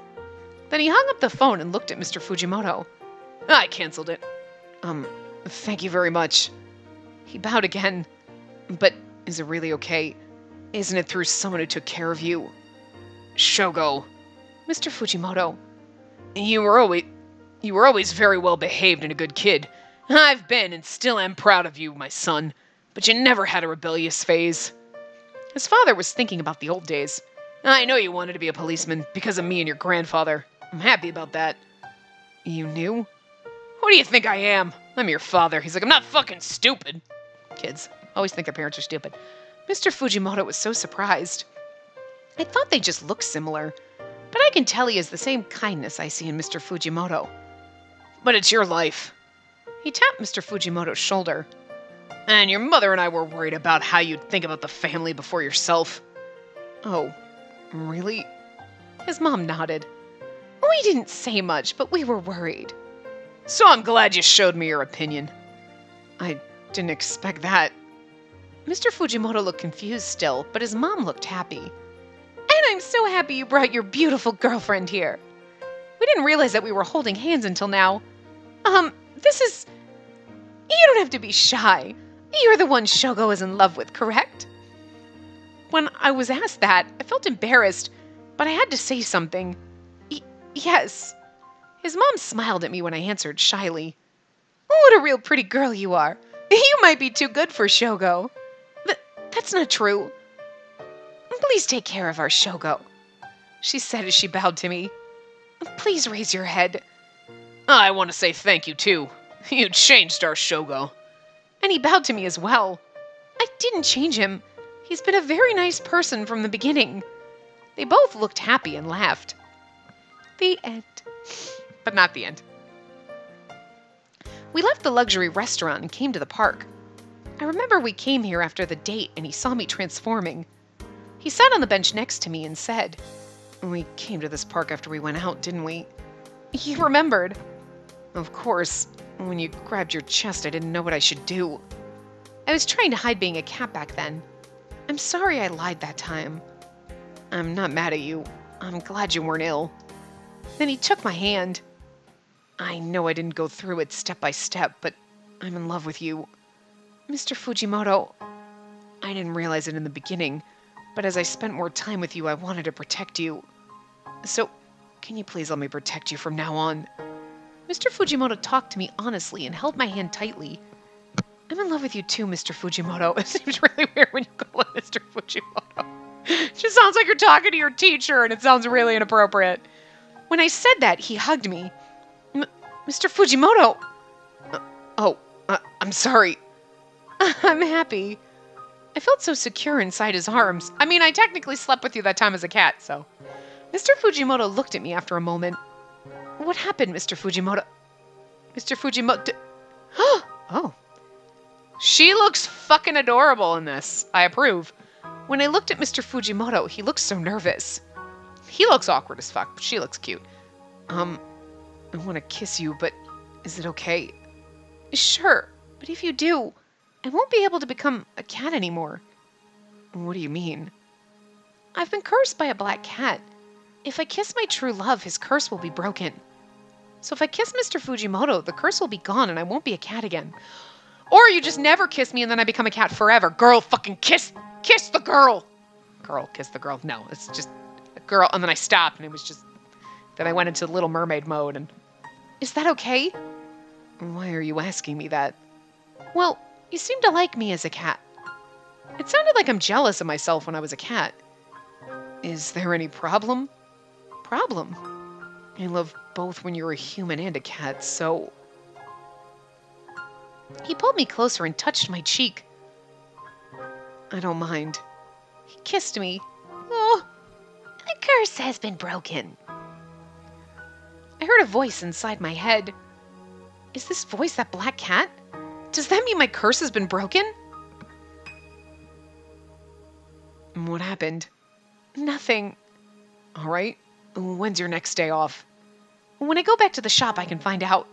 Then he hung up the phone and looked at Mr. Fujimoto. I canceled it. Thank you very much. He bowed again. But is it really okay? Isn't it through someone who took care of you? Shogo. Mr. Fujimoto. You were always very well behaved and a good kid. I've been and still am proud of you, my son. But you never had a rebellious phase. His father was thinking about the old days. I know you wanted to be a policeman because of me and your grandfather. I'm happy about that. You knew? Who do you think I am? I'm your father. He's like, I'm not fucking stupid. Kids always think their parents are stupid. Mr. Fujimoto was so surprised. I thought they just looked similar, but I can tell he has the same kindness I see in Mr. Fujimoto. But it's your life. He tapped Mr. Fujimoto's shoulder. And your mother and I were worried about how you'd think about the family before yourself. Oh, really? His mom nodded. We didn't say much, but we were worried. So I'm glad you showed me your opinion. I didn't expect that. Mr. Fujimoto looked confused still, but his mom looked happy. And I'm so happy you brought your beautiful girlfriend here. We didn't realize that we were holding hands until now. This is... You don't have to be shy. You're the one Shogo is in love with, correct? When I was asked that, I felt embarrassed, but I had to say something. Yes. His mom smiled at me when I answered shyly. What a real pretty girl you are. You might be too good for Shogo. That's not true. Please take care of our Shogo, she said as she bowed to me. Please raise your head. I want to say thank you, too. You changed our Shogo. And he bowed to me as well. I didn't change him. He's been a very nice person from the beginning. They both looked happy and laughed. The end. But not the end. We left the luxury restaurant and came to the park. I remember we came here after the date and he saw me transforming. He sat on the bench next to me and said, We came to this park after we went out, didn't we? He remembered. Of course. When you grabbed your chest, I didn't know what I should do. I was trying to hide being a cat back then. I'm sorry I lied that time. I'm not mad at you. I'm glad you weren't ill. Then he took my hand. I know I didn't go through it step by step, but I'm in love with you. Mr. Fujimoto, I didn't realize it in the beginning, but as I spent more time with you, I wanted to protect you. So, can you please let me protect you from now on? Mr. Fujimoto talked to me honestly and held my hand tightly. I'm in love with you too, Mr. Fujimoto. It seems really weird when you call him Mr. Fujimoto. It just sounds like you're talking to your teacher, and it sounds really inappropriate. When I said that, he hugged me. Mr. Fujimoto! I'm sorry. I'm happy. I felt so secure inside his arms. I mean, I technically slept with you that time as a cat, so... Mr. Fujimoto looked at me after a moment. What happened, Mr. Fujimoto? Mr. Fujimoto... Oh. She looks fucking adorable in this. I approve. When I looked at Mr. Fujimoto, he looked so nervous. He looks awkward as fuck, but she looks cute. I want to kiss you, but is it okay? Sure, but if you do, I won't be able to become a cat anymore. What do you mean? I've been cursed by a black cat. If I kiss my true love, his curse will be broken. So if I kiss Mr. Fujimoto, the curse will be gone and I won't be a cat again. Or you just never kiss me and then I become a cat forever. Girl, fucking kiss the girl. Girl, kiss the girl. No, it's just a girl. And then I stopped and it was just, then I went into Little Mermaid mode and, is that okay? Why are you asking me that? Well, you seem to like me as a cat. It sounded like I'm jealous of myself when I was a cat. Is there any problem? Problem? I love both when you're a human and a cat, so... He pulled me closer and touched my cheek. I don't mind. He kissed me. Oh, the curse has been broken. I heard a voice inside my head. Is this voice that black cat? Does that mean my curse has been broken? What happened? Nothing. All right. When's your next day off? When I go back to the shop, I can find out.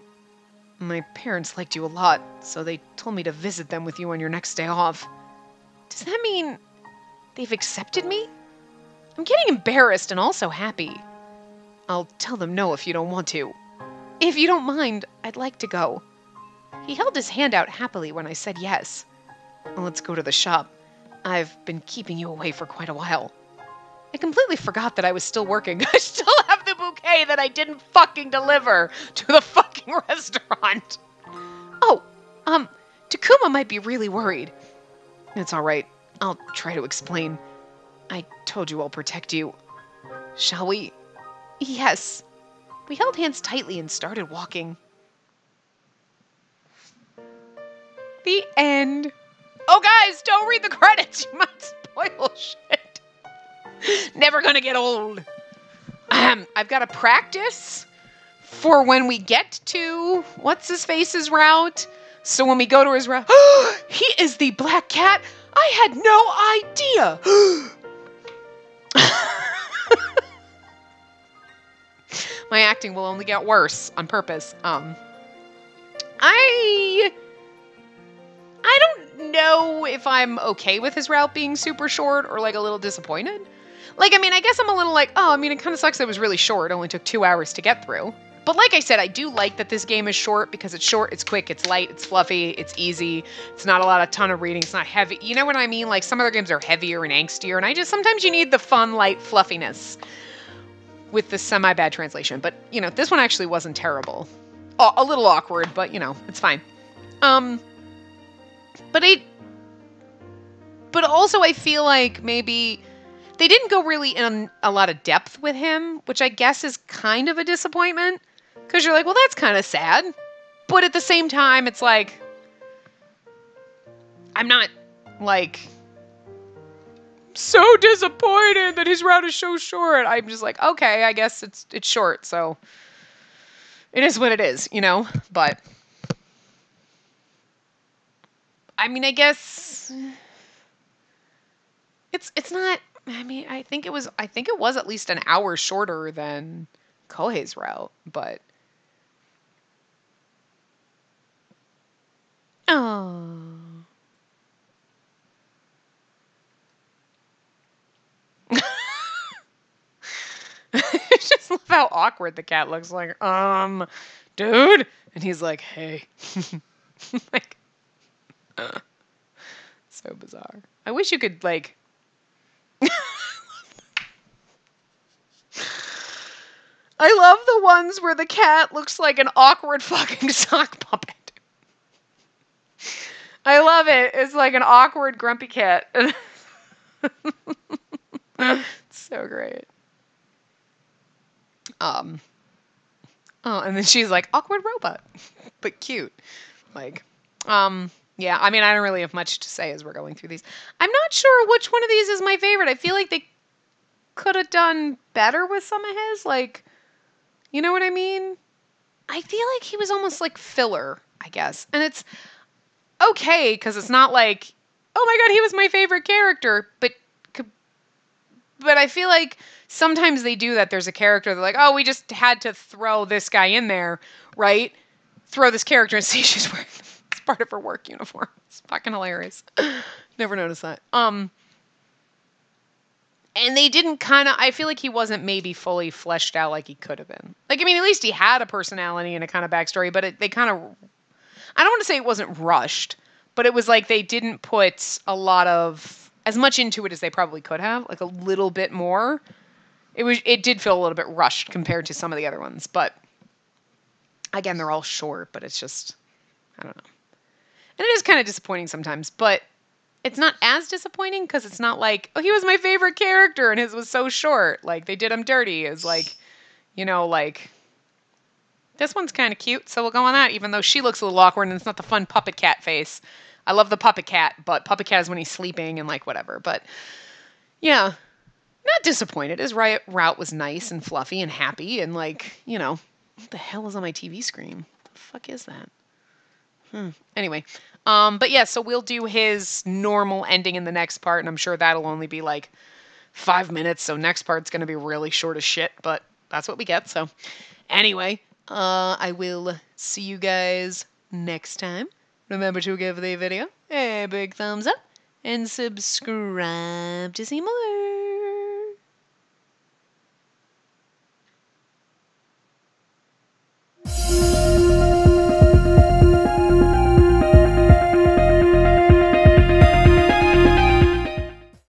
My parents liked you a lot, so they told me to visit them with you on your next day off. Does that mean they've accepted me? I'm getting embarrassed and also happy. I'll tell them no if you don't want to. If you don't mind, I'd like to go. He held his hand out happily when I said yes. Let's go to the shop. I've been keeping you away for quite a while. I completely forgot that I was still working. I still have the bouquet that I didn't fucking deliver to the fucking restaurant. Oh, Takuma might be really worried. It's all right. I'll try to explain. I told you I'll protect you. Shall we? Yes. We held hands tightly and started walking. The end. Oh, guys, don't read the credits. You might spoil shit. Never gonna get old. I've got to practice for when we get to what's-his-face's route. So when we go to his route, he is the black cat. I had no idea. My acting will only get worse on purpose. I don't know if I'm okay with his route being super short or like a little disappointed. Like, I mean, I guess I'm a little like, oh, I mean, it kind of sucks that it was really short. It only took 2 hours to get through. But like I said, I do like that this game is short because it's short, it's quick, it's light, it's fluffy, it's easy. It's not a ton of reading. It's not heavy. You know what I mean? Like some other games are heavier and angstier, and sometimes you need the fun, light fluffiness with the semi-bad translation. But, you know, this one actually wasn't terrible. Oh, a little awkward, but, you know, it's fine. But also I feel like maybe they didn't go really in a lot of depth with him, which I guess is kind of a disappointment. Because you're like, well, that's kind of sad. But at the same time, it's like, I'm not, like, so disappointed that his route is so short. I'm just like, okay, I guess it's short, so it is what it is, you know? But, I mean, I guess it's not, I mean, I think it was at least an hour shorter than Kohei's route, but oh. I just love how awkward the cat looks. Like, dude, and he's like, hey, like, so bizarre. I wish you could like. I love the ones where the cat looks like an awkward fucking sock puppet. I love it. It's like an awkward, grumpy cat. So great. Oh, and then she's like, awkward robot, but cute. Like, yeah, I mean, I don't really have much to say as we're going through these. I'm not sure which one of these is my favorite. I feel like they could have done better with some of his, like, you know what I mean? I feel like he was almost like filler, I guess. And it's okay, because it's not like, oh my god, he was my favorite character, but I feel like sometimes they do that. There's a character, they're like, oh, we just had to throw this guy in there, right? Throw this character and see she's wearing it's part of her work uniform. It's fucking hilarious. Never noticed that. And they didn't I feel like he wasn't maybe fully fleshed out like he could have been. Like, I mean, at least he had a personality and a kind of backstory, but they kind of, I don't want to say it wasn't rushed, but it was like they didn't put as much into it as they probably could have, like a little bit more. It did feel a little bit rushed compared to some of the other ones, but again, they're all short, but it's just, I don't know. And it is kind of disappointing sometimes, but it's not as disappointing because it's not like, oh, he was my favorite character and his was so short. Like, they did him dirty. It's like, you know, like, this one's kind of cute, so we'll go on that, even though she looks a little awkward and it's not the fun puppet cat face. I love the puppet cat, but puppet cat is when he's sleeping and like whatever. But yeah, not disappointed. His route was nice and fluffy and happy and like, you know, what the hell is on my TV screen? What the fuck is that? Anyway, but yeah, so we'll do his normal ending in the next part, and I'm sure that'll only be like 5 minutes. So next part's gonna be really short as shit, but that's what we get. So anyway, I will see you guys next time. Remember to give the video a big thumbs up and subscribe to see more.